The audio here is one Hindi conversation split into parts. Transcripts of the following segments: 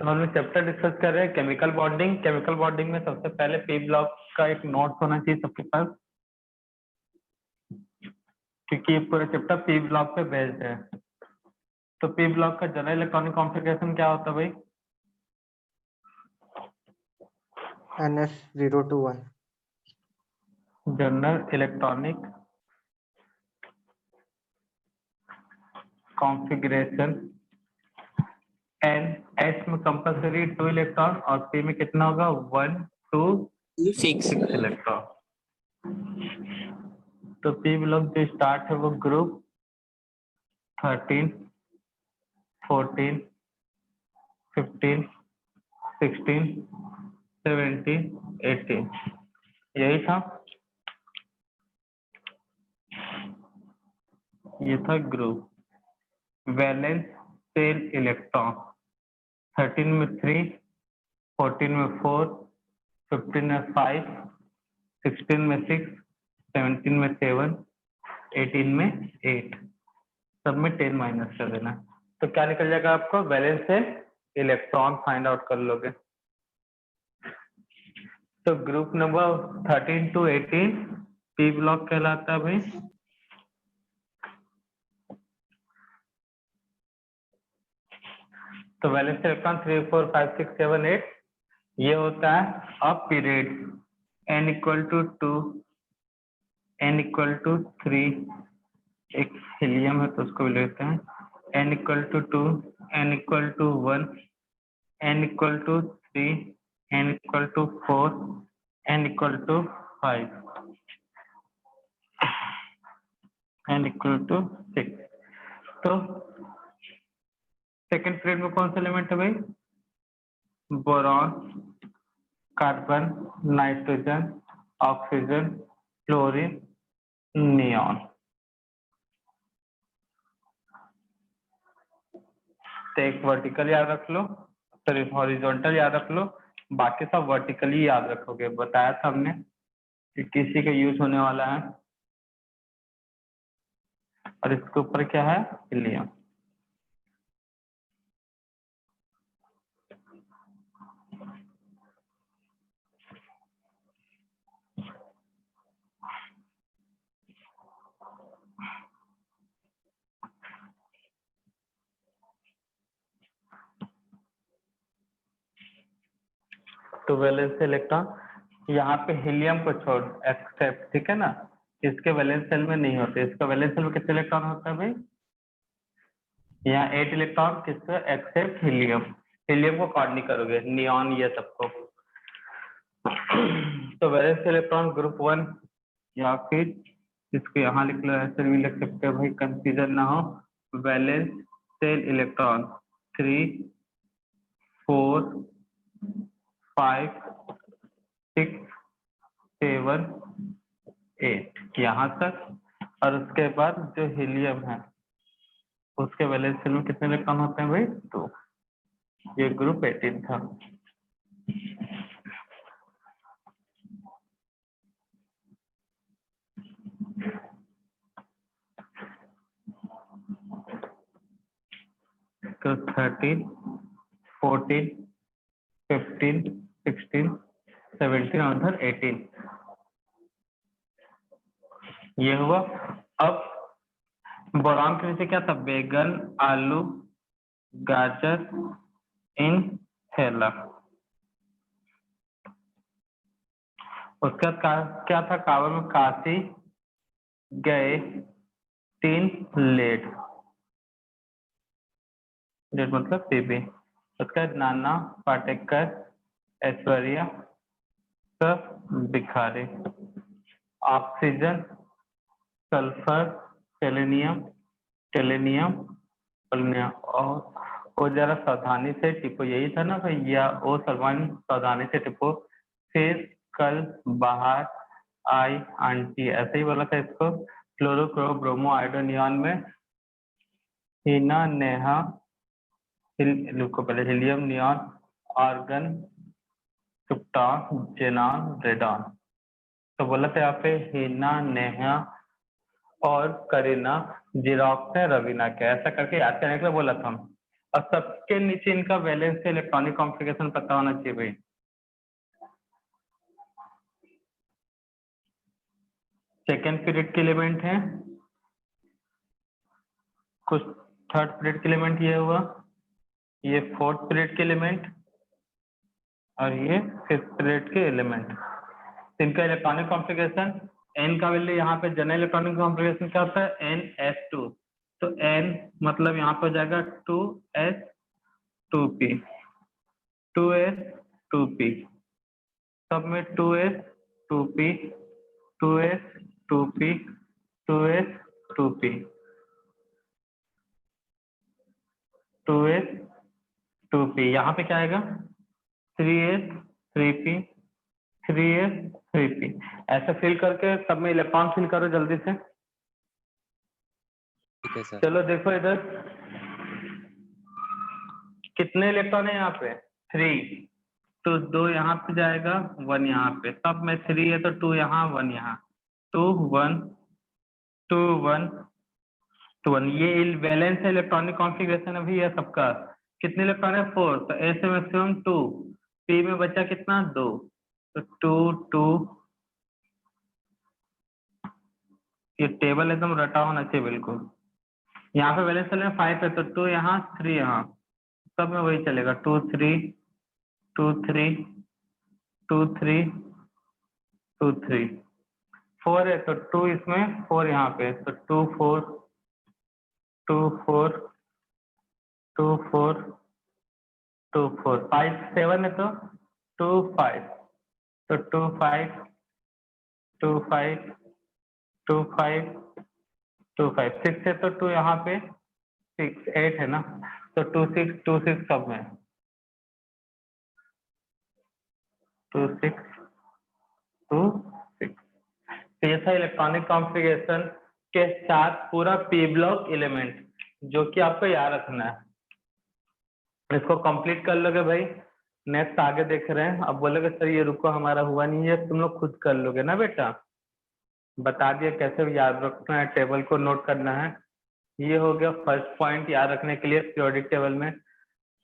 तो हम लोग चैप्टर डिस्कस कर रहे हैं केमिकल बॉन्डिंग। केमिकल बॉन्डिंग में सबसे पहले पी ब्लॉक का एक नोट्स होना चाहिए सबके पास, क्योंकि ये पूरा चैप्टर पी ब्लॉक पे बेस्ड है। तो पी ब्लॉक का जनरल इलेक्ट्रॉनिक कॉन्फ़िगरेशन क्या होता है भाई? NS021 general electronic configuration. N s में कंपल्सरी 2 इलेक्ट्रॉन और पी में कितना होगा 1 2 6 इलेक्ट्रॉन। तो पी ब्लॉक जो स्टार्ट है वो ग्रुप 13 14 15 16 17 18 यही था। ये था ग्रुप। वैलेंस शेल इलेक्ट्रॉन 13 में 3 14 में 4 15 में 5 16 में 6 17 में 7 18 में 8 सब में 10 माइनस कर देना। तो क्या निकल जाएगा आपको? Valence shell electron find out कर लोगे। तो group number 13 to 18 p block कहलाता है भाई। तो वैलेंस इलेक्ट्रॉन 3 4 5 6 7 8 ये होता है अब period n equal to 2 n equal to 3 एक हीलियम है तो उसको भी लेते हैं n equal to 2 n equal to 1 n equal to 3 n equal to 4 n equal to 5 n equal to 6। तो सेकेंड पीरियड में कौन सा एलिमेंट है भाई? Boron, carbon, nitrogen, oxygen, chlorine, neon. तो एक वर्टिकल याद रख लो, सॉरी हॉरिजॉन्टल याद रख लो, बाकी सब वर्टिकली याद रखोगे। बताया था हमने कि किसी का यूज होने वाला है। और इसके ऊपर क्या है? हीलियम। तो वैलेंस इलेक्ट्रॉन यहाँ पे हीलियम को छोड़ एक्सेप्ट, ठीक है ना, इसके वैलेंस सेल में नहीं होते। इसका वैलेंस सेल में कितने इलेक्ट्रॉन होता है भाई? यहाँ 8 इलेक्ट्रॉन किसका? Except helium. हीलियम को काउंट नहीं करोगे, नियॉन ये सबको। तो वैलेंस इलेक्ट्रॉन ग्रुप 1 या फिर इसको यहाँ लिख लो, ऐसे भी लिख सकते हो भाई, कंफ्यूजन ना हो। वैलेंस सेल इलेक्ट्रॉन 3 4 5 6 7 8 यहाँ तक। और उसके बाद जो हीलियम है उसके वैलेंस सेल में कितने इलेक्ट्रॉन होते हैं भाई? 2। ये ग्रुप 18 था। तो 13 14 15 16 17 और उधर 18 ये हुआ। अब बोरान के नीचे क्या था? बैगन, आलू, गाजर, इन थैला। उसके बाद क्या था? कार्बन में काशी, गए, 3 लेड, लेड मतलब पीबी। उसके बाद नाना, पाटेकर, ऐश्वर्या, सब बिखारे। Oxygen, sulphur, selenium, tellurium, polonium. और वो जरा सावधानी से टिपो, यही था ना भैया? ओ सलमान सावधानी से टिपो। फिर कल बाहर आई आंटी, ऐसे ही बोला था इसको। क्लोरो ब्रोमो आयोडोनियन में हीना, नेहा, को पहले helium, neon, argon, krypton, xenon, radon. तो बोला था यहाँ पे हीना, नेहा और करीना, जिरॉक्स है, रवीना के, ऐसा करके याद करने के लिए बोला था। और सबके नीचे इनका वैलेंस से इलेक्ट्रॉनिक कॉन्फ़िगरेशन पता होना चाहिए भाई। सेकेंड पीरियड के एलिमेंट हैं, कुछ थर्ड पीरियड के एलिमेंट ये हुआ, ये फोर्थ पीरियड के एलिमेंट और ये फिफ्थ पीरियड के एलिमेंट। इनका इलेक्ट्रॉनिक कॉन्फ़िगरेशन, एन का वैल्यू यहाँ पे जनरल इलेक्ट्रॉनिक कॉन्फ़िगरेशन क्या होता है, NS2। तो n मतलब यहाँ पे हो जाएगा 2s2p, 2s2p, सब में 2s2p, 2s2p, 2s2p, 2s2p। यहाँ पे क्या आएगा 3s3p, 3s3p। ऐसे फिल करके सब में इलेक्ट्रॉन फिल करो जल्दी से। ठीक है सर। चलो देखो इधर कितने इलेक्ट्रॉन है यहाँ पे 3, तो 2 यहाँ पे जाएगा, 1 यहाँ पे, सब में 3 है तो 2 यहाँ 1 यहाँ, 2 1 2 1 2 1। ये वैलेंस है इलेक्ट्रॉनिक कॉन्फ़िगरेशन अभी है सबका। कितने इलेक्ट्रॉन है 4, तो ए से मैक्सिमम 2, पी में बचा कितना 2, तो 2 2। ये टेबल एकदम रटा होना चाहिए बिल्कुल। यहाँ पे वैलेंस चल 5 है तो 2 यहाँ 3 यहाँ, सब में वही चलेगा 2 3 2 3 2 3 2 3। 4 है तो 2 इसमें, 4 यहाँ पे, तो 2 4 2 4 2 4 2 4 5 7 है तो 2 5, तो 2 5 2 5 2 5 2 5 6 है तो 2 यहाँ पे 6 8 है ना, तो 2 6 2 6 सब में 2 6 2 6। तो ये था इलेक्ट्रॉनिक कॉन्फ़िगरेशन के साथ पूरा पी ब्लॉक एलिमेंट, जो कि आपको याद रखना है। इसको कंप्लीट कर लोगे भाई, नेक्स्ट आगे देख रहे हैं। अब बोलोगे सर ये रुको हमारा हुआ नहीं है, तुम लोग खुद कर लोगे ना बेटा। बता दिया कैसे याद रखना है, टेबल को नोट करना है। ये हो गया फर्स्ट पॉइंट याद रखने के लिए पीरियोडिक टेबल में।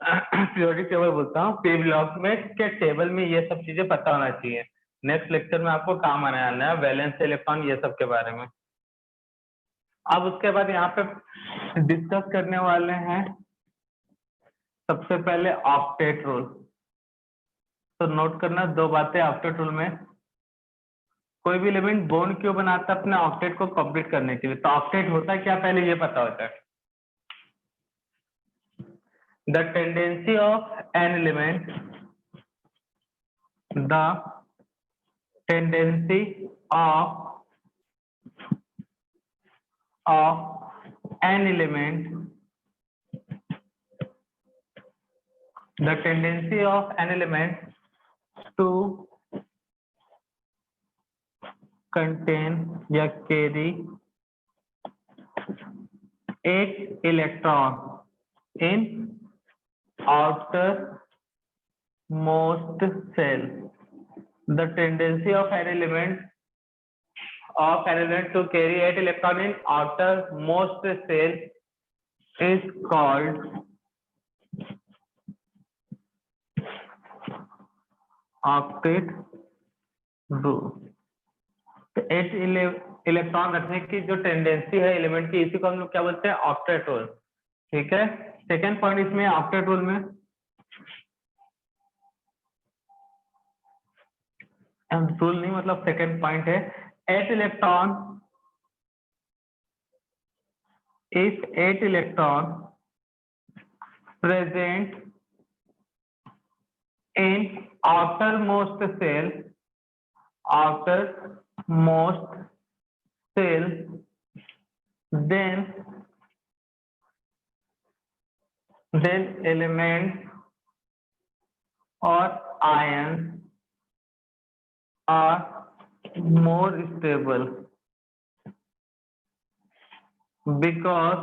पीरियोडिक टेबल बोलता हूँ, पी ब्लॉक में के टेबल में ये सब चीजें पता होना चाहिए। नेक्स्ट लेक्चर में आपको काम आने वाला है वैलेंस इलेक्ट्रॉन ये सब के बारे में। अब उसके बाद यहाँ पे डिस्कस करने वाले हैं सबसे पहले ऑक्टेट रूल। तो नोट करना 2 बातें ऑक्टेट रूल में। कोई भी एलिमेंट बॉन्ड क्यों बनाता है, अपने ऑक्टेट को कंप्लीट करने के लिए। तो ऑक्टेट होता क्या पहले ये पता होता है। The tendency of an element, the tendency of an element, the tendency of an element to contain या carry 8 electron in outermost cell. The tendency of an element to carry 8 electron in outermost cell is called octet rule. तो 8 इलेक्ट्रॉन रखने की जो टेंडेंसी है एलिमेंट की, इसी को हम लोग क्या बोलते हैं ऑक्टेट रूल। ठीक है, सेकेंड पॉइंट इसमें ऑक्टेट रूल में रूल नहीं मतलब सेकेंड पॉइंट है 8 electron, if 8 electron present in outermost cell, then elements or ions are more stable because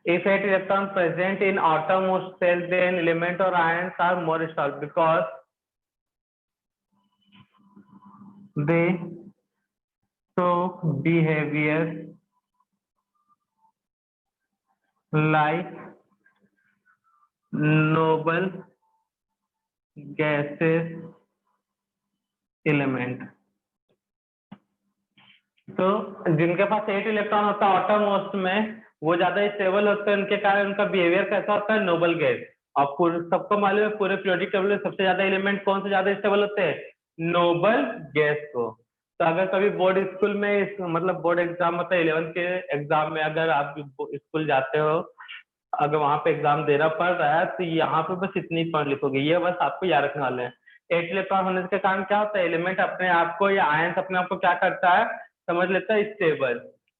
if 8 electrons present in outermost cell, then element or ions are more stable because they so behavior like noble gases element। तो जिनके पास 8 इलेक्ट्रॉन होता है ऑटोमोस्ट में, वो ज्यादा स्टेबल होते हैं, उनके कारण उनका बिहेवियर कैसा होता है, नोबल गैस। और पूरे सबको मालूम है पूरे पीरियोडिक टेबल में सबसे ज्यादा एलिमेंट कौन से ज्यादा स्टेबल होते हैं, नोबल गैस को। तो अगर कभी बोर्ड स्कूल में मतलब बोर्ड एग्जाम मतलब 11th के एग्जाम में अगर आप स्कूल जाते हो, अगर वहां पे एग्जाम देना पड़ रहा है, तो यहाँ पे बस इतनी पॉइंट लिखोगे, ये बस आपको याद रखने वाले हैं। 8 इलेक्ट्रॉन होने के कारण क्या होता है, एलिमेंट अपने आप को या आयंस अपने आप को क्या करता है, समझ लेता है स्टेबल।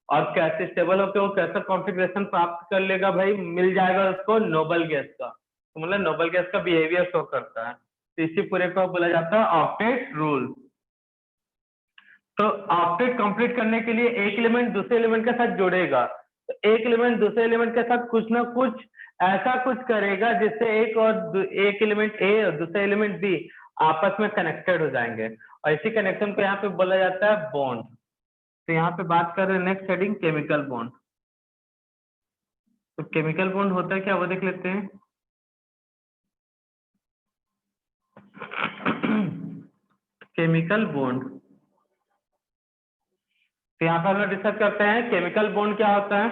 और कैसे स्टेबल होकर वो कैसा कॉन्फ़िगरेशन प्राप्त कर लेगा भाई, मिल जाएगा उसको नोबल गैस का। तो मतलब नोबल गैस का बिहेवियर शो करता है। तो इसी पूरे को बोला जाता है ऑक्टेट रूल। तो ऑक्टेट कंप्लीट करने के लिए एक एलिमेंट दूसरे एलिमेंट के साथ जुड़ेगा, तो एक एलिमेंट दूसरे एलिमेंट के साथ कुछ ना कुछ ऐसा कुछ करेगा जिससे एक एलिमेंट ए और दूसरा एलिमेंट बी आपस में कनेक्टेड हो जाएंगे, और इसी कनेक्शन को यहाँ पे बोला जाता है बॉन्ड। तो यहाँ पे बात कर रहे हैं नेक्स्ट हेडिंग केमिकल बॉन्ड। तो केमिकल बॉन्ड होता है क्या, वो देख लेते हैं। केमिकल बॉन्ड, तो यहाँ पर हम लोग डिस्कस करते हैं केमिकल बॉन्ड क्या होता है।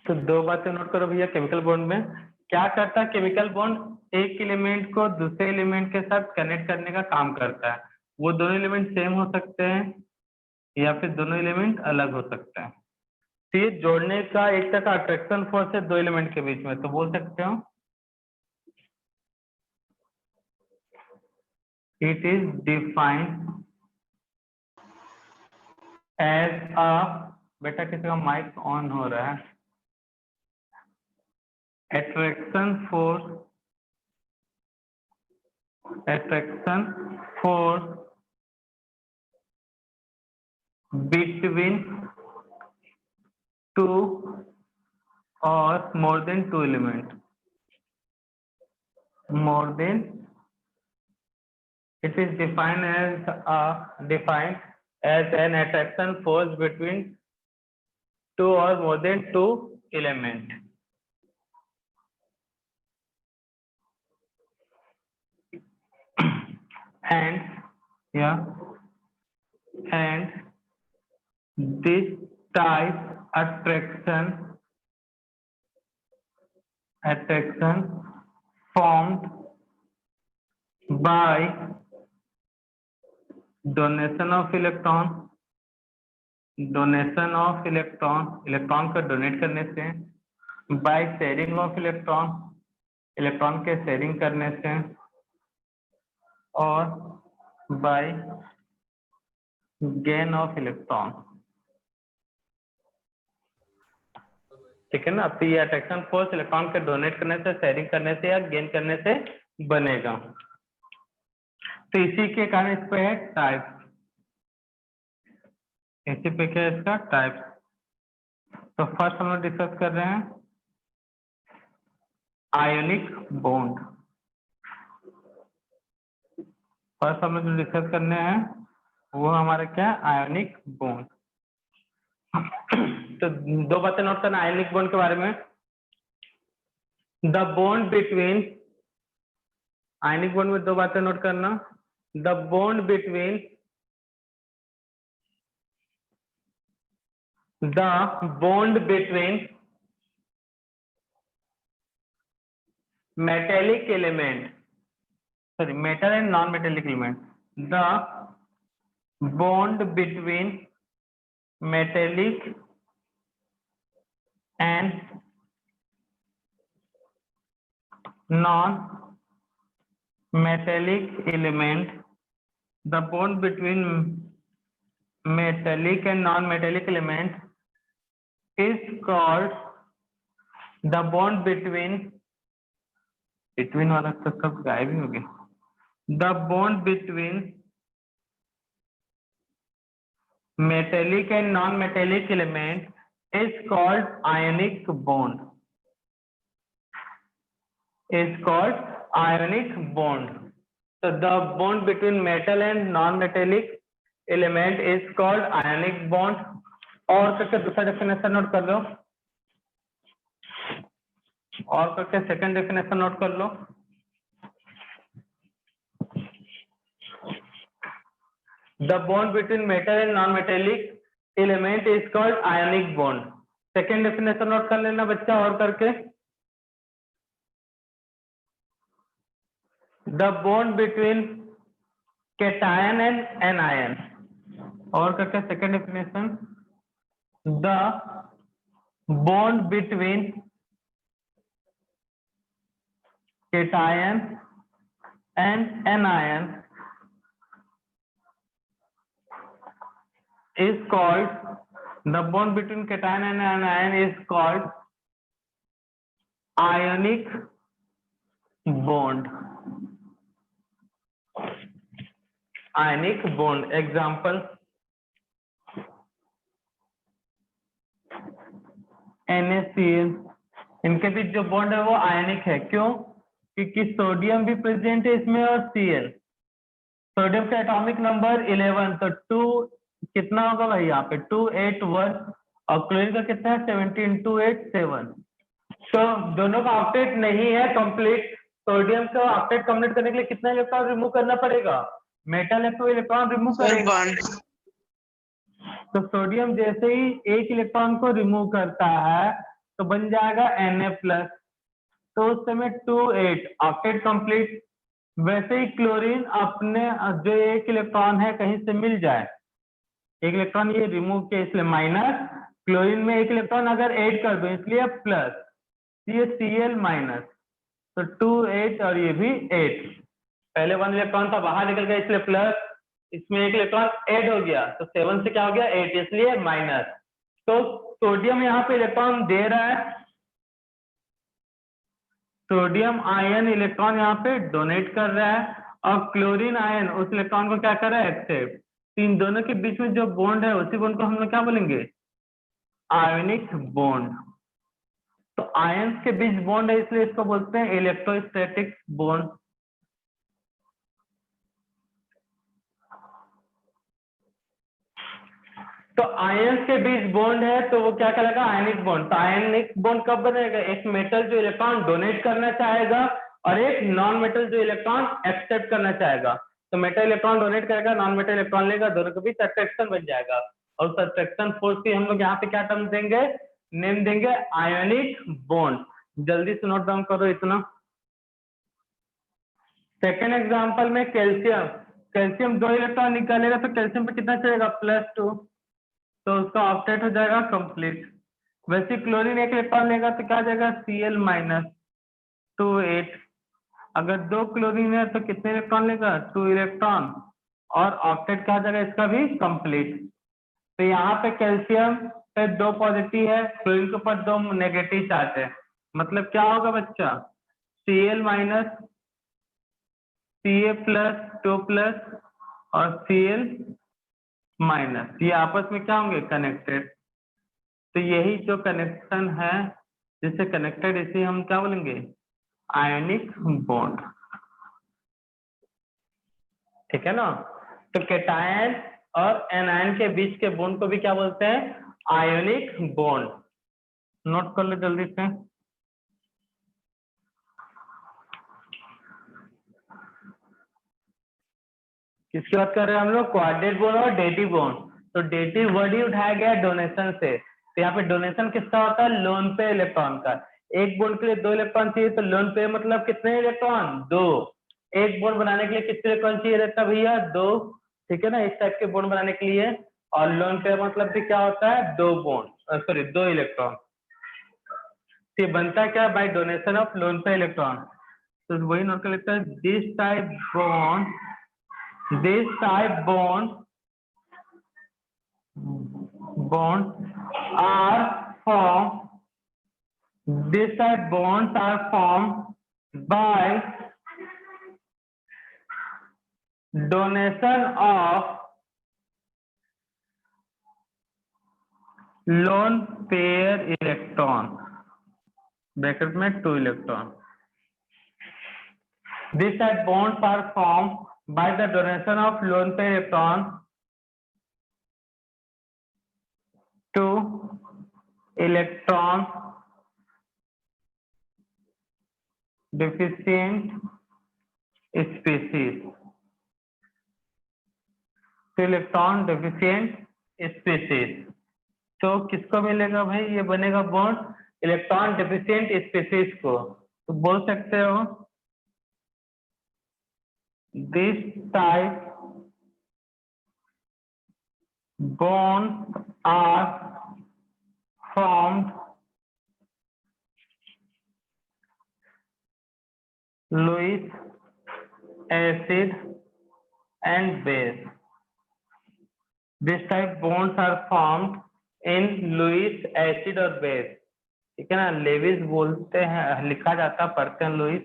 तो दो बातें नोट करो भैया, केमिकल बॉन्ड में क्या करता है, केमिकल बॉन्ड एक एलिमेंट को दूसरे एलिमेंट के साथ कनेक्ट करने का काम करता है। वो दोनों एलिमेंट सेम हो सकते हैं या फिर दोनों एलिमेंट अलग हो सकते हैं। तो ये जोड़ने का एक तरह का अट्रैक्शन फोर्स है दो एलिमेंट के बीच में, तो बोल सकते हो it is defined as a, बेटा किसी का माइक ऑन हो रहा है, attraction force between two or more than two element, more than, it is defined as an attraction force between two or more than two element। and yeah, and this type attraction formed by donation of electron को डोनेट करने से, बाय शेयरिंग ऑफ इलेक्ट्रॉन के शेयरिंग करने से, और बाय गेन ऑफ इलेक्ट्रॉन। ठीक है ना। तो ये अट्रैक्शन फोर्स इलेक्ट्रॉन के डोनेट करने से, शेयरिंग करने से या गेन करने से बनेगा। तो इसी के कारण इस पे है टाइप, इसी पे क्या है इसका टाइप। तो फर्स्ट हम लोग डिस्कस कर रहे हैं आयोनिक बॉन्ड। फर्स्ट हम लोग जो डिस्कस करने हैं वो हमारा क्या, आयोनिक बॉन्ड। तो दो बातें नोट करना आयोनिक बॉन्ड के बारे में। The bond between, ionic bond में दो बातें नोट करना, the bond between metallic element, sorry, metal and non-metallic element, the bond between metallic and non-metallic element, the bond between metallic and non-metallic element is called the bond between वाला तो सब गायब ही हो गया, the bond between metallic and non-metallic element is called ionic bond, is called ionic bond। So the bond between metal and non-metallic element is called ionic bond. और करके दूसरा डेफिनेशन नोट कर लो, और करके सेकंड डेफिनेशन नोट कर लो. The bond between metal and non-metallic element is called ionic bond. Second definition note कर लेना बच्चा और करके. The bond between cation and anion. और करके second definition. The bond between cation and anion is called, the bond between cation and anion is called ionic bond. Ionic bond. Example, NaCl. इनके बीच जो बॉन्ड है वो आयनिक है. क्यों? क्योंकि सोडियम भी प्रेजेंट है इसमें और Cl. सोडियम का एटॉमिक नंबर 11, तो 2 कितना होगा भाई यहाँ पे 281, और क्लोरीन का कितना है 17, 287. तो दोनों का ऑक्टेट नहीं है कंप्लीट. सोडियम का ऑक्टेट कंप्लीट करने के लिए कितना इलेक्ट्रॉन रिमूव करना पड़ेगा? मेटल है तो इलेक्ट्रॉन रिमूव करेगा. तो सोडियम जैसे ही एक इलेक्ट्रॉन को रिमूव करता है तो बन जाएगा Na+. तो उस समय 28 ऑक्टेट कंप्लीट. वैसे ही क्लोरीन अपने जो एक इलेक्ट्रॉन है कहीं से मिल जाए, एक इलेक्ट्रॉन ये रिमूव किया इसलिए माइनस, क्लोरीन में एक इलेक्ट्रॉन अगर ऐड कर दो इसलिए प्लस, ये Cl माइनस, तो 28 और ये भी 8. पहले 1 इलेक्ट्रॉन था बाहर निकल गया इसलिए प्लस, इसमें एक इलेक्ट्रॉन ऐड हो गया तो 7 से क्या हो गया 8, इसलिए माइनस. तो सोडियम यहाँ पे इलेक्ट्रॉन दे रहा है, सोडियम आयन इलेक्ट्रॉन यहाँ पे डोनेट कर रहा है, और क्लोरीन आयन उस इलेक्ट्रॉन को क्या कर रहा है एक्सेप्ट. इन दोनों के बीच में जो बॉन्ड है उसी बॉन्ड को हम लोग क्या बोलेंगे? Ionic bond. तो आयंस के बीच बॉन्ड है इसलिए इसको बोलते हैं इलेक्ट्रोस्टैटिक बॉन्ड. तो आयंस के बीच बॉन्ड है तो वो क्या कहलाएगा? Ionic bond. तो आयनिक बॉन्ड कब बनेगा? एक मेटल जो इलेक्ट्रॉन डोनेट करना चाहेगा और एक नॉन मेटल जो इलेक्ट्रॉन एक्सेप्ट करना चाहेगा. तो मेटल इलेक्ट्रॉन डोनेट करेगा, नॉन मेटल इलेक्ट्रॉन लेगा, दोनों के बीच अट्रैक्शन बन जाएगा. और उस अट्रैक्शन फोर्स की हम लोग यहाँ पे क्या टर्म देंगे? नेम देंगे आयोनिक बॉन्ड. जल्दी से नोट डाउन करो इतना. सेकेंड एग्जाम्पल में कैल्शियम. कैल्शियम 2 इलेक्ट्रॉन निकालेगा तो कैल्शियम पे कितना चलेगा? +2, तो उसका ऑक्टेट हो जाएगा कंप्लीट. वैसे क्लोरीन एक इलेक्ट्रॉन लेगा तो क्या आ जाएगा? Cl minus 28. अगर 2 क्लोरीन है तो कितने इलेक्ट्रॉन लेगा? 2 इलेक्ट्रॉन, और ऑक्टेट क्या आ जाएगा इसका भी? कंप्लीट. तो यहाँ पे कैल्शियम पे 2 पॉजिटिव है, क्लोरीन के ऊपर 2 नेगेटिव चार्ज है. मतलब क्या होगा बच्चा? Cl माइनस, Ca+, 2+, और Cl माइनस, ये आपस में क्या होंगे? कनेक्टेड. तो यही जो कनेक्शन है जिससे कनेक्टेड, इसे हम क्या बोलेंगे? Ionic bond. ठीक है ना? तो कैटायन और एनायन के बीच के बॉन्ड को भी क्या बोलते हैं? Ionic bond. नोट कर लो जल्दी से. किसकी बात कर रहे हैं हम लोग? क्वाड्रेट बॉन्ड और डेटिव बॉन्ड. तो डेटिव वर्ड ही उठाया गया डोनेशन से. तो यहाँ पे डोनेशन किसका होता है? लोन पे इलेक्ट्रॉन का. एक बॉन्ड के लिए 2 इलेक्ट्रॉन चाहिए तो लोन पे मतलब कितने इलेक्ट्रॉन? 2. एक बॉन्ड बनाने के लिए कितने इलेक्ट्रॉन चाहिए रहता भैया? 2. ठीक है ना, इस टाइप के बॉन्ड बनाने के लिए. और लोन पे मतलब भी क्या होता है? 2 बॉन्ड, सॉरी 2 इलेक्ट्रॉन. ये बनता है क्या? बाय डोनेशन ऑफ लोन पे इलेक्ट्रॉन. तो वही नोट कर लेते हैं. This type bonds are formed by donation of lone pair electron, bracket में 2 electron. These type bonds are formed by the donation of lone pair electron to electron deficient species. तो इलेक्ट्रॉन डेफिशिएंट स्पीसीज, तो किसको मिलेगा भाई? ये बनेगा बॉन्ड इलेक्ट्रॉन डेफिशिएंट स्पीसीज को। तो बोल सकते हो this type bond are formed Lewis acid and base. This type bonds are formed in Lewis acid और बेस। ठीक है ना, लेविस बोलते हैं, लिखा जाता है, पढ़ते हैं Lewis,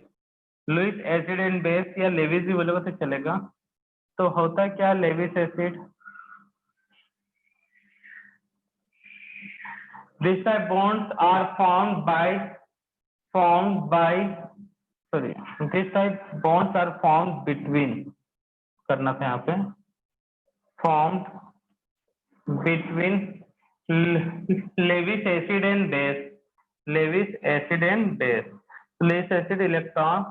Lewis acid and base, या लेविस भी बोलेगा तो चलेगा। तो होता क्या Lewis acid? This type bonds are this type bonds are formed between, करना था यहाँ पे, formed between Lewis acid and base. Lewis acid and base. Lewis acid electron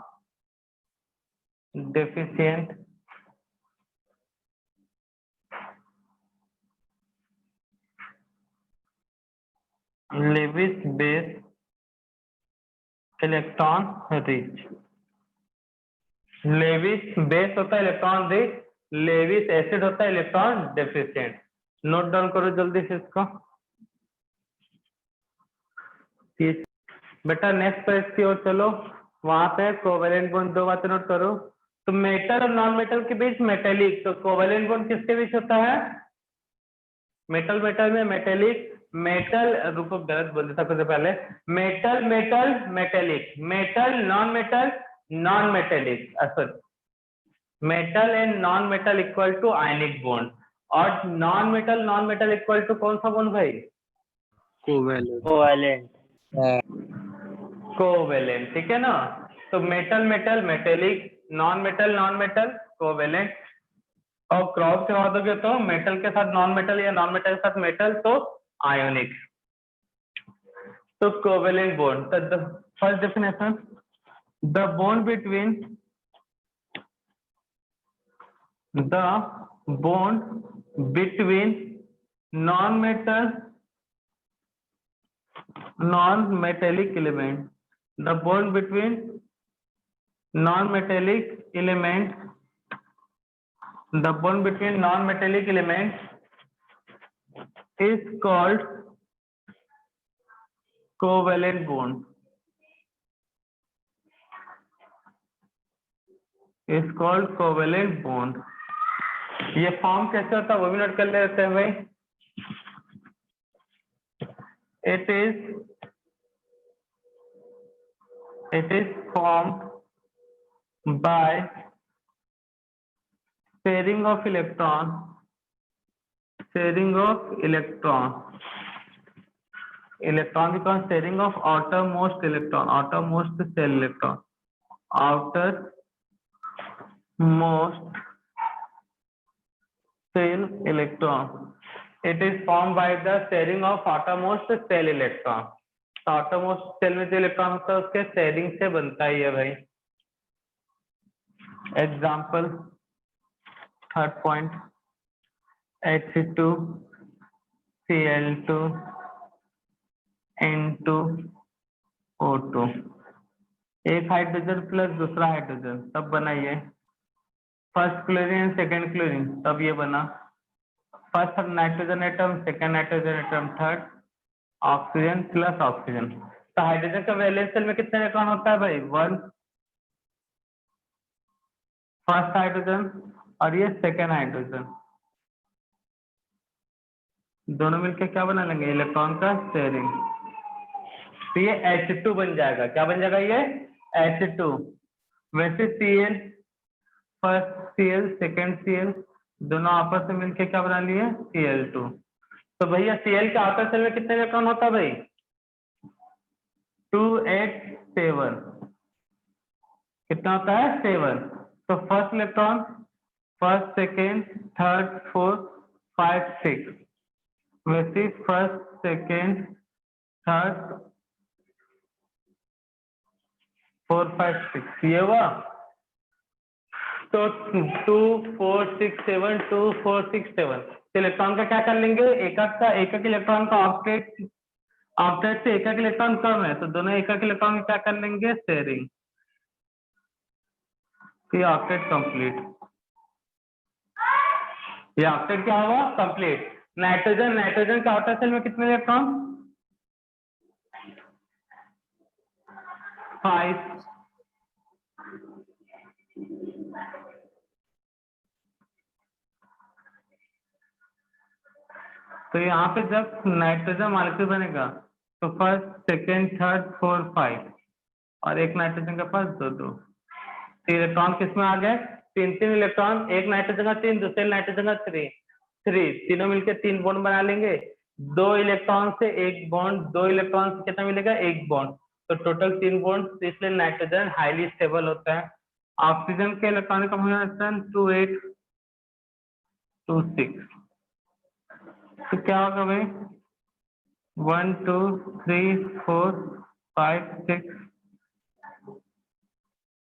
deficient Lewis base electron rich. Lewis base होता है इलेक्ट्रॉन रिच, लेविस एसिड होता है इलेक्ट्रॉन डेफिशिएंट। नोट डाउन करो जल्दी से इसको। बेटा नेक्स्ट पेज की ओर चलो, वहां पे कोवेलेंट बॉन्ड, दो बातें नोट करो। तो मेटल और नॉन मेटल के बीच मेटेलिक, तो कोवेलेंट बॉन्ड किसके बीच होता है? मेटल मेटल में मेटेलिक, मेटल, रुको गलत बोल देता कुछ पहले, metal metal metallic, metal non metal non metallic, sorry, metal and non metal equal to ionic bond, और नॉन मेटल इक्वल टू कौन सा बॉन्ड भाई? कोवेलेंट। कोवेलेंट, ठीक है ना। तो metal metal metallic, non metal covalent, और क्रॉस करवा दोगे तो मेटल के साथ नॉन मेटल या नॉन मेटल के साथ मेटल, तो आयोनिक। तो कोवेलेंट बॉन्ड, तो first definition, the bond between non-metallic element, the bond between non-metallic element, the bond between non-metallic element is called covalent bond, is called covalent bond। ये फॉर्म कैसे होता है वो भी नोट कर लेते हैं भाई। It is formed by sharing of electron, because sharing of outermost cell electron, outermost cell electron. It is formed by the sharing of outermost cell electron। तो outermost cell में जो इलेक्ट्रॉन होता है उसके शेयरिंग से बनता ही है भाई। Example, third point, H2Cl2 N2O2, एक हाइड्रोजन प्लस दूसरा हाइड्रोजन, तब बना ये फर्स्ट क्लोरीन सेकंड क्लोरीन, तब ये बना first nitrogen atom, second nitrogen atom, third oxygen plus oxygen. तो हाइड्रोजन का वैलेंस शेल में कितने इलेक्ट्रॉन होता है भाई? 1 फर्स्ट हाइड्रोजन और ये सेकंड हाइड्रोजन, दोनों मिलकर क्या बना लेंगे? इलेक्ट्रॉन का शेयरिंग। तो ये H2 बन जाएगा। क्या बन जाएगा ये? H2। वैसे Cl, first Cl second Cl, दोनों आपस में मिलकर क्या बना लिए? Cl2। तो भैया Cl के आउटर शेल में कितने इलेक्ट्रॉन होता है भाई? 2 8 7, कितना होता है 7। तो first electron, first, second, third, fourth, 5, 6, वैसे फर्स्ट, सेकेंड, थर्ड, 4, 5, 6 ये हुआ। तो 2, 4, 6, 7, 2, 4, 6, 7 इलेक्ट्रॉन का क्या कर लेंगे, एक एक इलेक्ट्रॉन का ऑक्टेट से एक इलेक्ट्रॉन कम है, तो दोनों एक इलेक्ट्रॉन क्या कर लेंगे, शेयरिंग। ये ऑक्टेट कंप्लीट, ये ऑक्टेट क्या हुआ, कंप्लीट। नाइट्रोजन के आउटर शेल में कितने इलेक्ट्रॉन, 5। तो यहाँ पे जब नाइट्रोजन मॉलिक्यूल बनेगा तो फर्स्ट, सेकेंड, थर्ड, 4, 5 और एक नाइट्रोजन के पास 2, 2 इलेक्ट्रॉन किस में आ गए, 3 इलेक्ट्रॉन, एक नाइट्रोजन का 3, दूसरे नाइट्रोजन का 3, तीनों मिलकर 3 बॉन्ड बना लेंगे। 2 इलेक्ट्रॉन से 1 बॉन्ड, 2 इलेक्ट्रॉन से कितना मिलेगा, 1 बॉन्ड, तो टोटल 3 बॉन्ड। तो इसलिए नाइट्रोजन हाईली स्टेबल होता है। ऑक्सीजन के इलेक्ट्रॉनिक कॉन्फ़िगरेशन 2, 8, 2, 6। तो क्या होगा भाई, 1, 2, 3, 4, 5, 6,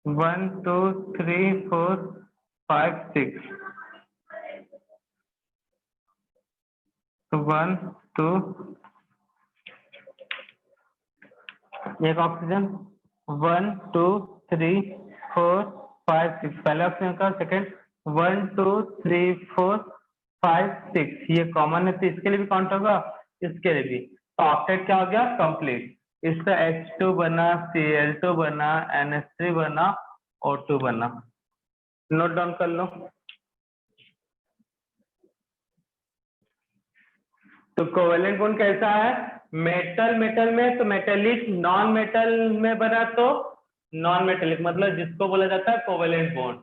1, 2, 3, 4, 5, 6, तो 1, 2, एक ऑक्सीजन, 1, 2, 3, 4, 5, 6 पहले ऑक्सीजन का, सेकेंड 1, 2, 3, 4, 5, 6 ये कॉमन है, तो इसके लिए भी काउंट होगा, इसके लिए भी। तो ऑक्टेट क्या हो गया, कंप्लीट। इसका H2 बना, Cl2 बना, NH3 बना, O2 बना। नोट डाउन कर लो। तो कोवेलेंट बॉन्ड कैसा है, मेटल मेटल में तो मेटेलिक, नॉन मेटल में बना तो नॉन मेटेलिक, मतलब जिसको बोला जाता है कोवेलेंट बॉन्ड।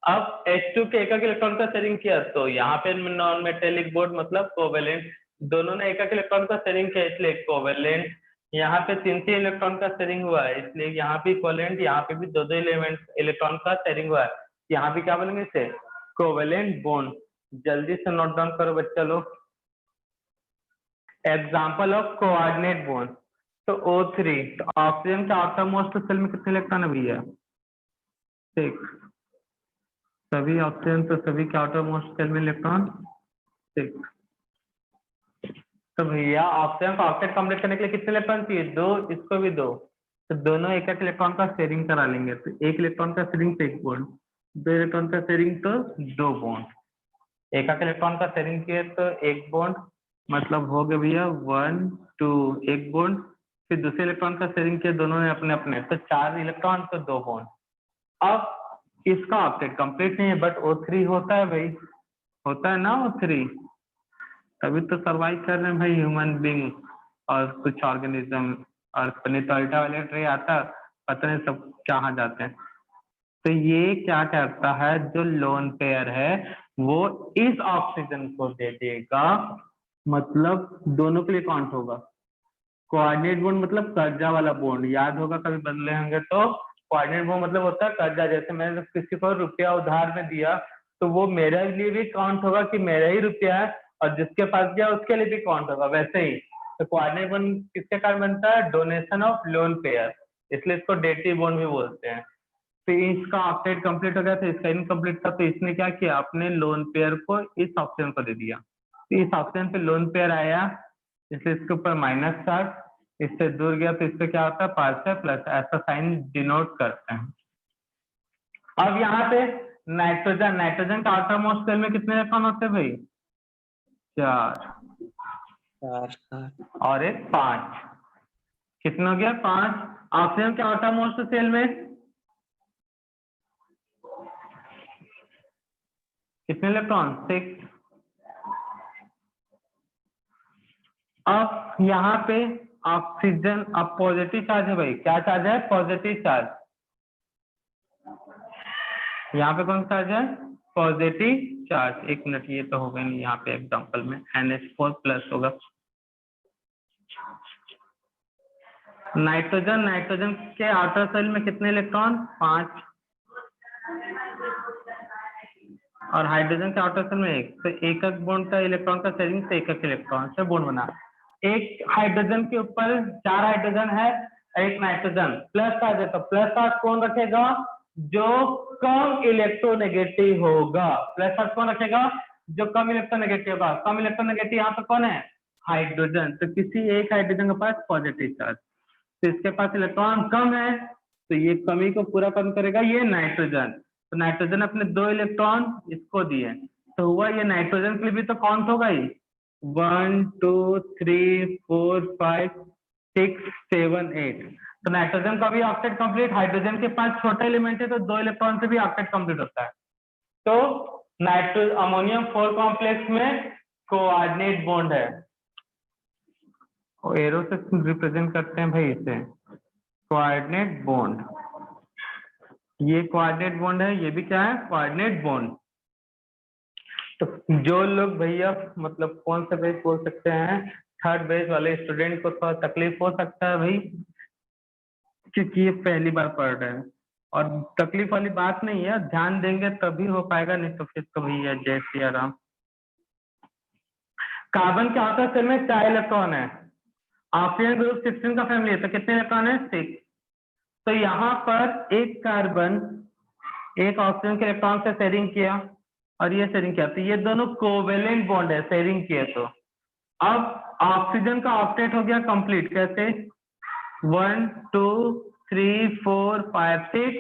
अब H2 के एक इलेक्ट्रॉन का शेयरिंग किया तो यहाँ पे नॉन मेटेलिक बॉन्ड मतलब कोवेलेंट, दोनों ने एक इलेक्ट्रॉन का शेयरिंग किया इसलिए कोवेलेंट। यहाँ पे 3 इलेक्ट्रॉन का शेयरिंग हुआ है इसलिए यहाँ पे कोवेलेंट, यहाँ पे भी 2 इलेक्ट्रॉन का शेयरिंग हुआ है, यहाँ भी क्या बोलेंगे इसे, कोवेलेंट बॉन्ड। जल्दी से नोट डाउन करो बच्चा लोग। एग्जाम्पल ऑफ कोऑर्डिनेट बॉन्ड, तो O3, तो ऑक्सीजन के आउटर मोस्ट सेल में कितने इलेक्ट्रॉन है भैया, 6। सभी ऑक्सीजन तो सभी के आउटर मोस्ट सेल में इलेक्ट्रॉन 6। तो भैया ऑक्सीजन को ऑक्टेट कंप्लीट करने के लिए कितने इलेक्ट्रॉन चाहिए, 2, इसको भी 2, तो दोनों एक इलेक्ट्रॉन का शेयरिंग करा लेंगे, तो 1 इलेक्ट्रॉन का शेयरिंग तो 1 बॉन्ड, 2 इलेक्ट्रॉन का शेयरिंग तो 2 बॉन्ड, एक इलेक्ट्रॉन का शेयरिंग किए तो 1 बॉन्ड, मतलब हो गया भैया 1, 2 1 बॉन्ड, फिर दूसरे इलेक्ट्रॉन का शेयरिंग किया दोनों ने अपने अपने, तो 4 इलेक्ट्रॉन तो 2 बॉन्ड। अब इसका ऑक्टेट कंप्लीट नहीं है बट O3 होता है भाई, होता है ना O3, तभी तो सर्वाइव कर रहे हैं भाई ह्यूमन बींग और कुछ ऑर्गेनिज्म, और नहीं तो अल्ट्रावायलेट रे आता पता नहीं सब कहाँ जाते हैं। तो ये क्या करता है, जो लोन पेयर है वो इस ऑक्सीजन को दे देगा, मतलब दोनों के लिए काउंट होगा। कोऑर्डिनेट बॉन्ड मतलब कर्जा वाला बॉन्ड, याद होगा कभी बदले होंगे तो। कोऑर्डिनेट बॉन्ड मतलब होता है कर्जा, जैसे मैंने किसी को रुपया उधार में दिया तो वो मेरे लिए भी काउंट होगा कि मेरा ही रुपया है, और जिसके पास गया उसके लिए भी काउंट होगा, वैसे ही। तो कोऑर्डिनेट बॉन्ड किसके कारण बनता है, डोनेशन ऑफ लोन पेयर, इसलिए इसको डेटिव बॉन्ड भी बोलते हैं। तो इसका ऑक्टेट कंप्लीट हो गया था, इसका इनकम्प्लीट था, तो इसने क्या किया, अपने लोन पेयर को इस ऑक्सीजन को दे दिया, तो इस ऑक्सीजन पे लोन पेयर आया इसलिए इसके ऊपर माइनस चार्ज, इससे दूर गया तो इससे क्या होता है, पास है प्लस, ऐसा साइन डिनोट करते हैं। अब यहाँ पे नाइट्रोजन का आउटर मोस्ट सेल में कितने इलेक्ट्रॉन होते हैं भाई, 4 और एक 5, कितना हो गया 5। ऑक्सीजन के आउटर मोस्ट सेल में कितने इलेक्ट्रॉन, 6। अब यहाँ पे ऑक्सीजन, अब पॉजिटिव चार्ज है भाई, क्या चार्ज है, पॉजिटिव चार्ज, यहाँ पे कौन सा चार्ज है, पॉजिटिव चार्ज। 1 मिनट, ये तो होगा नहीं, यहाँ पे एग्जांपल में NH4 प्लस होगा, नाइट्रोजन, नाइट्रोजन के आउटर शेल में कितने इलेक्ट्रॉन? 5। और हाइड्रोजन के आउटर शेल में 1। तो एकक बॉन्ड का इलेक्ट्रॉन का शेयरिंग से एकक इलेक्ट्रॉन से बॉन्ड बना। एक हाइड्रोजन के ऊपर 4 हाइड्रोजन है, एक नाइट्रोजन, प्लस चार्ज है, तो प्लस चार्ज कौन रखेगा? जो कम इलेक्ट्रोनेगेटिव होगा। प्लस चार्ज कौन रखेगा? जो कम इलेक्ट्रोनेगेटिव होगा। कम इलेक्ट्रोनेगेटिव यहाँ पे कौन है? हाइड्रोजन। तो किसी एक हाइड्रोजन के पास पॉजिटिव चार्ज, तो इसके पास इलेक्ट्रॉन कम है, तो ये कमी को पूरा कम करेगा ये नाइट्रोजन। तो नाइट्रोजन अपने 2 इलेक्ट्रॉन इसको दिए, तो हुआ ये नाइट्रोजन के लिए भी तो काउंट होगा ही। 1 2 3 4 5 6 7 8। तो नाइट्रोजन का भी ऑक्टेट कंप्लीट। हाइड्रोजन के पास छोटा एलिमेंट है तो 2 इलेक्ट्रॉन से भी ऑक्टेट कंप्लीट होता है। तो नाइट्रो अमोनियम 4 कॉम्प्लेक्स में कोऑर्डिनेट बॉन्ड है, एरो से रिप्रेजेंट करते हैं भाई इसे, कोऑर्डिनेट बॉन्ड। ये कोऑर्डिनेट बॉन्ड है, ये भी क्या है? Coordinate bond. तो जो लोग भैया मतलब कौन सा बेस बोल सकते हैं, थर्ड बेस वाले स्टूडेंट को थोड़ा तकलीफ हो सकता है भाई, क्योंकि ये पहली बार पढ़ रहे हैं। और तकलीफ वाली बात नहीं है, ध्यान देंगे तभी हो पाएगा, नहीं तो फिर तो भैया जय सिया राम। कार्बन के आउटर शेल में 4 इलेक्ट्रॉन है। ऑक्सीजन ग्रुप 16 का फैमिली है, तो कितने इलेक्ट्रॉन है? 6। तो यहाँ पर एक कार्बन एक ऑक्सीजन के इलेक्ट्रॉन से शेयरिंग किया और ये शेयरिंग किया, तो ये दोनों कोवेलेंट बॉन्ड है शेयरिंग किए। तो अब ऑक्सीजन का ऑक्टेट हो गया कंप्लीट। कैसे? 1 2 3 4 5 6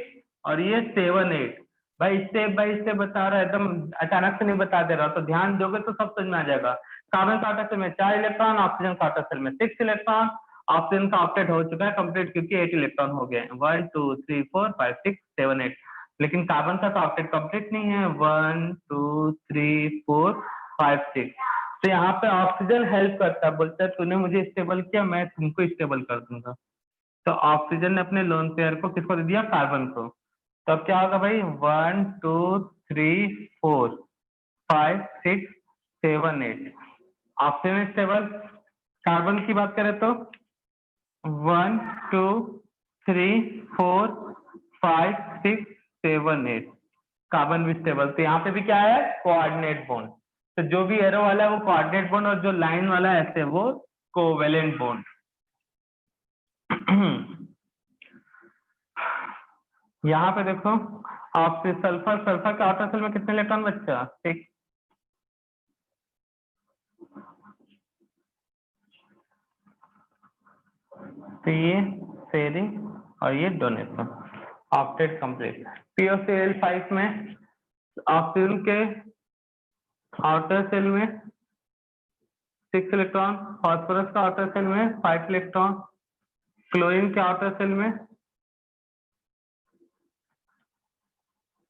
और ये 7 8। भाई स्टेप बाय स्टेप बता रहा है, एकदम अचानक से नहीं बता दे रहा, तो ध्यान दोगे तो सब समझ में आ जाएगा। कार्बन का आउटर शेल में 4 इलेक्ट्रॉन, ऑक्सीजन का आउटर शेल में 6 इलेक्ट्रॉन। ऑक्सीजन का ऑक्टेट हो चुका है कंप्लीट, क्योंकि 8 इलेक्ट्रॉन हो गए। 1 2 3 4 5 6 7 8। लेकिन कार्बन का तो ऑक्टेट कंप्लीट नहीं है। 1 2 3 4 5 6। तो यहाँ पे ऑक्सीजन हेल्प करता है, बोलता है तूने मुझे स्टेबल किया, मैं तुमको स्टेबल कर दूंगा। तो ऑक्सीजन ने अपने लोन पेयर को किसको दे दिया? कार्बन को। तो अब क्या होगा भाई? 1 2 3 4 5 6 7 8। Oxygen stable. कार्बन की बात करें तो 1 2 3 4 5 6 7 8। कार्बन भी स्टेबल। तो यहाँ पे भी क्या है? Coordinate bond. तो जो भी एरो वाला है वो कोऑर्डिनेट बॉन्ड, और जो लाइन वाला है ऐसे वो कोवेलेंट बॉन्ड। यहाँ पे देखो, आपसे सल्फर, सल्फर के आउटर शेल में कितने इलेक्ट्रॉन बच्चा? 6। तो ये शेयरिंग और ये डोनेशन, ऑक्टेट कंप्लीट। POCl5 में ऑक्सीजन के आउटर शेल में 6 इलेक्ट्रॉन, फास्फोरस का आउटर शेल में 5 इलेक्ट्रॉन, क्लोरीन के आउटर शेल में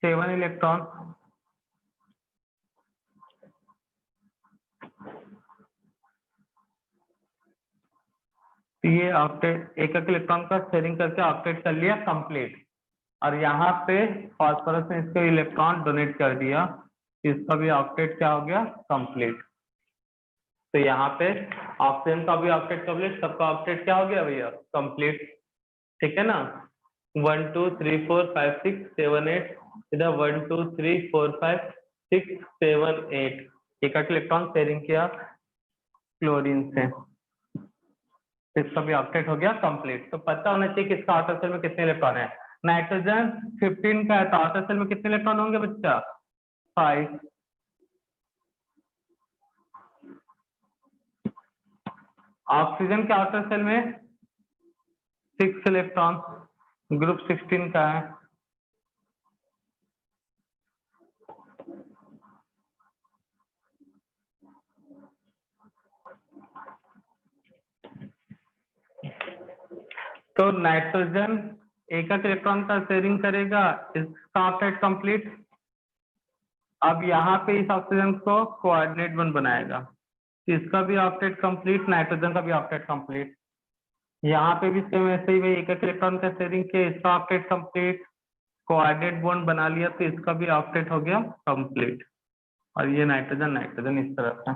7 इलेक्ट्रॉन, ये ऑक्टेट एक इलेक्ट्रॉन का शेयरिंग करके ऑक्टेट कर लिया कंप्लीट। और यहाँ पे फास्फोरस ने इसको इलेक्ट्रॉन डोनेट कर दिया, इसका भी ऑक्टेट क्या हो गया? कंप्लीट। तो यहाँ पे ऑक्सीजन का भी ऑक्टेट कंप्लीट, सबका ऑक्टेट क्या हो गया भैया? कंप्लीट। ठीक है ना? 1 2 3 4 5 6 7 8। इधर 1 2 3 4 5 6 7 8। एक इलेक्ट्रॉन शेयरिंग किया क्लोरीन से, इसका भी ऑक्टेट हो गया कंप्लीट। तो पता होना चाहिए किसका आउटर शेल में कितने इलेक्ट्रॉन है। नाइट्रोजन 15 का है, तो आउटर शेल में कितने इलेक्ट्रॉन होंगे बच्चा? 5। ऑक्सीजन के आउटर शेल में 6 इलेक्ट्रॉन, ग्रुप 16 का है। तो नाइट्रोजन एक इलेक्ट्रॉन का शेयरिंग करेगा, इसका ऑक्टेट कंप्लीट। अब यहाँ पे इस ऑक्सीजन को कोऑर्डिनेट बॉन्ड बनाएगा, इसका भी ऑक्टेट कंप्लीट, नाइट्रोजन का भी ऑक्टेट कंप्लीट। यहाँ पे भी सेम ऐसे ही भाई, एक इलेक्ट्रॉन का शेयरिंग किया, इसका ऑक्टेट कंप्लीट, कोऑर्डिनेट बॉन्ड बना लिया, तो इसका भी ऑक्टेट हो गया कंप्लीट। और ये नाइट्रोजन, नाइट्रोजन इस तरह से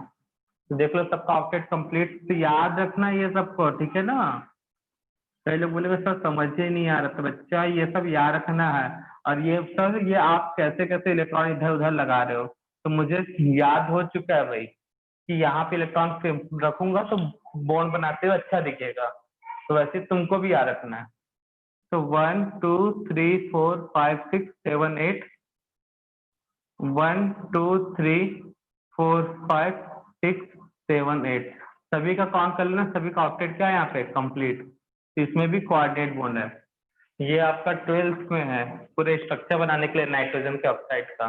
तो देख लो सबका ऑक्टेट कंप्लीट। तो याद रखना ये सबको, ठीक है ना? कई लोग बोले सर समझ ही नहीं आ रहा था बच्चा, ये सब याद रखना है। और ये सर ये आप कैसे कैसे इलेक्ट्रॉन इधर उधर लगा रहे हो, तो मुझे याद हो चुका है भाई कि यहाँ पे इलेक्ट्रॉन रखूंगा तो बॉन्ड बनाते हुए अच्छा दिखेगा। तो वैसे तुमको भी याद रखना है। तो 1 2 3 4 5 6 7 8, 1 2 3 4 5 6 7 8, सभी का काउंट कर लेना। सभी का ऑक्टेट क्या है यहाँ पे कंप्लीट। इसमें भी कोऑर्डिनेट बॉन्ड है। ये आपका 12th में है पूरे स्ट्रक्चर बनाने के लिए नाइट्रोजन के ऑक्साइड का।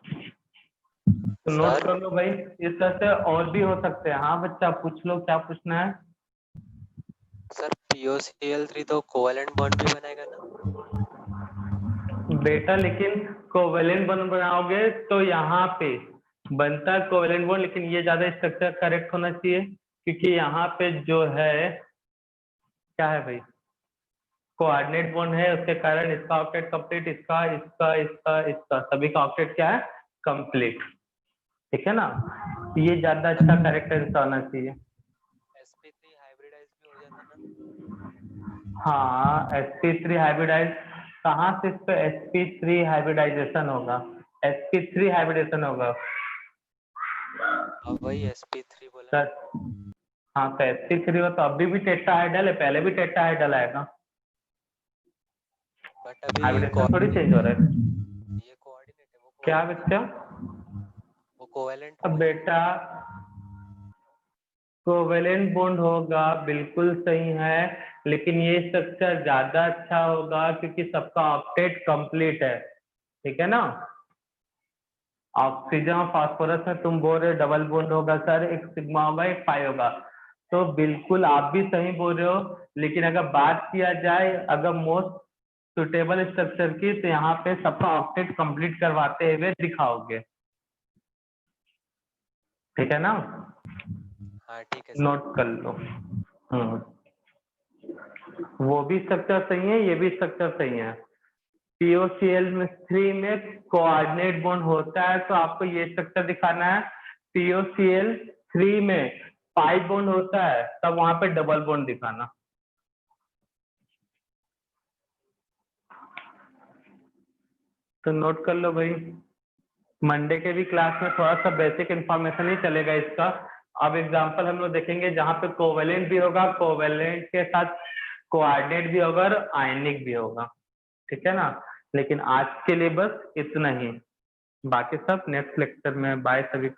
तो नोट कर लो भाई, इस तरह से और भी हो सकते हैं। हाँ बच्चा पूछ लो, क्या पूछना है। सर POCl3 तो कोवेलेंट बॉन्ड भी बनाएगा ना? बेटा लेकिन कोवेलेंट बॉन्ड बनाओगे तो यहाँ पे बनता है कोवेलेंट बॉन्ड, लेकिन ये ज्यादा स्ट्रक्चर करेक्ट होना चाहिए, क्योंकि यहाँ पे जो है क्या है भाई, कोऑर्डिनेट बॉन्ड है, उसके कारण इसका ऑक्टेट कंप्लीट, इसका इसका इसका इसका सभी का ऑक्टेट क्या है कंप्लीट। ठीक है ना, ये ज्यादा अच्छा करेक्ट होना चाहिए। sp3 हाइब्रिडाइज भी हो जाता ना? हाँ sp3 हाइब्रिडाइज, कहाँ से इस पे sp3 हाइब्रिडाइजेशन होगा, sp3 हाइब्रिडेशन होगा अब वही sp3 बोला सर। हाँ तो sp3 हो तो अभी भी टेट्राहाइड्रल है, पहले भी टेट्राहाइड्रल आएगा, बट अभी हाइब्रिडेशन थोड़ी चेंज हो रहा है। ये कोऑर्डिनेट है, वो क्या कोवेलेंट बच्चा? वो कोवेलेंट अब होगा। बेटा कोवेलेंट बॉन्ड होगा, बिल्कुल सही है, लेकिन ये स्ट्रक्चर ज्यादा अच्छा होगा क्योंकि सबका ऑक्टेट कंप्लीट है। ठीक है ना, ऑक्सीजन और फास्फोरस में तुम बोल रहे हो डबल बॉन्ड होगा सर, एक सिग्मा होगा एक पाई होगा, तो बिल्कुल आप भी सही बोल रहे हो। लेकिन अगर बात किया जाए अगर मोस्ट सुटेबल स्ट्रक्चर की, तो यहाँ पे सबका ऑक्टेट कंप्लीट करवाते हुए दिखाओगे। ठीक है ना, हाँ ठीक है सर। नोट कर लो। वो भी स्ट्रक्चर सही है, ये भी स्ट्रक्चर सही है। POCl3 में कोऑर्डिनेट बॉन्ड होता है, तो आपको ये स्ट्रक्चर दिखाना है। POCl3 में पाई बॉन्ड होता है, तब वहां पे डबल बॉन्ड दिखाना। तो नोट कर लो भाई, मंडे के भी क्लास में थोड़ा सा बेसिक इंफॉर्मेशन ही चलेगा इसका। अब एग्जांपल हम लोग देखेंगे जहां पे कोवेलेंट भी होगा, कोवेलेंट के साथ कोऑर्डिनेट भी होगा और आयनिक भी होगा। ठीक है ना, लेकिन आज के लिए बस इतना ही, बाकी सब नेक्स्ट लेक्चर में। बाय सभी।